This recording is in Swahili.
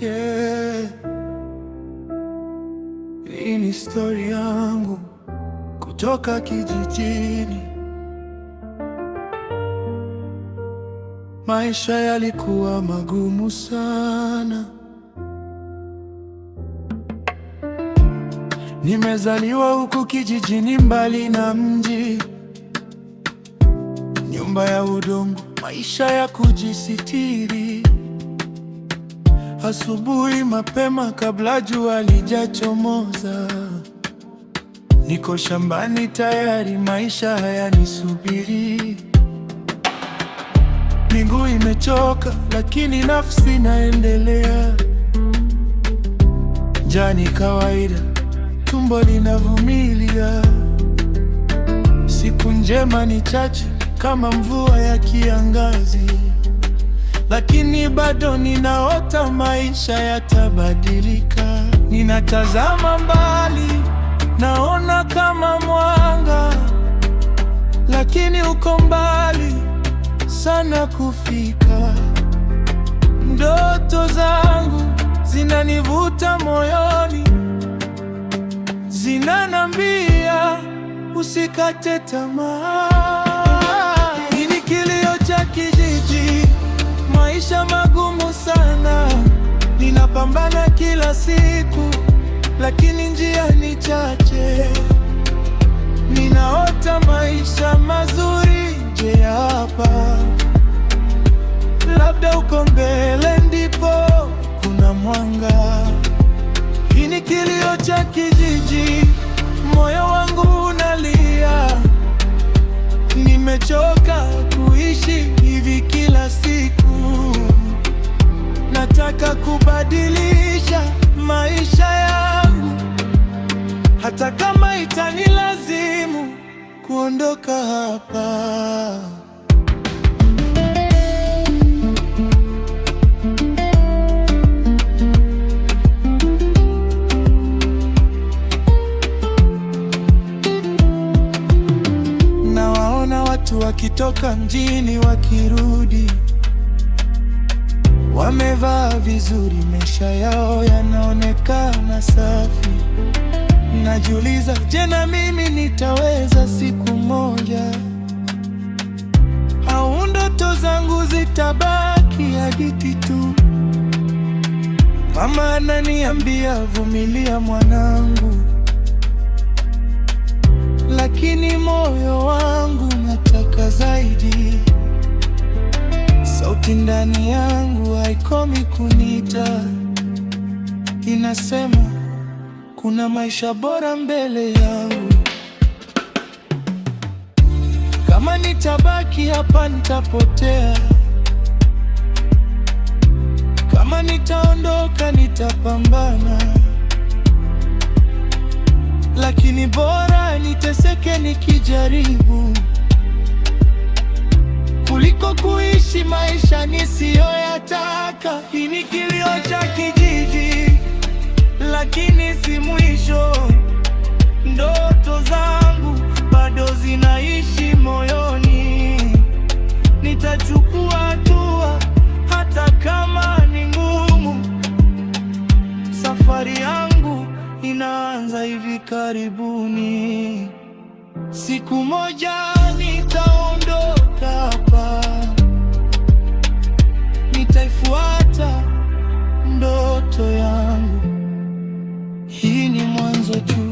Yeah. Hii ni story yangu kutoka kijijini. Maisha yalikuwa magumu sana. Nimezaliwa huku kijijini, mbali na mji. Nyumba ya udongo, maisha ya kujisitiri. Asubuhi mapema kabla jua halijachomoza, niko shambani tayari, maisha hayanisubiri. Miguu imechoka lakini nafsi inaendelea. Njaa ni kawaida, tumbo linavumilia. Siku njema ni chache kama mvua ya kiangazi, lakini bado ninaota maisha yatabadilika. Ninatazama mbali, naona kama mwanga, lakini uko mbali sana kufika. Ndoto zangu zinanivuta moyoni, zinanambia usikate tamaa. Hii ni kilio cha kijiji, maisha magumu sana. Ninapambana kila siku, lakini njia ni chache. Ninaota maisha mazuri nje hapa, labda uko mbele ndipo kuna mwanga. Hii ni kilio cha kijiji, moyo wangu unalia. Nimechoka kuishi hivi kila siku, nataka kubadilisha maisha yangu, hata kama itanilazimu kuondoka hapa. Nawaona watu wakitoka mjini wakirudi, wamevaa vizuri, maisha yao yanaonekana safi. Najiuliza, je, na mimi nitaweza siku moja? Au ndoto zangu zitabaki hadithi tu? Mama ananiambia vumilia mwanangu, lakini moyo wangu nataka zaidi. Sauti ndani yangu haikomi kunita, inasema kuna maisha bora mbele yangu. Kama nitabaki hapa nitapotea, kama nitaondoka nitapambana, lakini bora niteseke nikijaribu, kuliko kuishi maisha nisiyoyataka. Hii ni kilio cha kijiji, lakini si mwisho. Ndoto zangu bado zinaishi moyoni. Nitachukua hatua hata kama ni ngumu. Safari yangu inaanza hivi karibuni. Siku moja nitaondoka hapa, nitaifuata ndoto yangu. Hii ni mwanzo tu.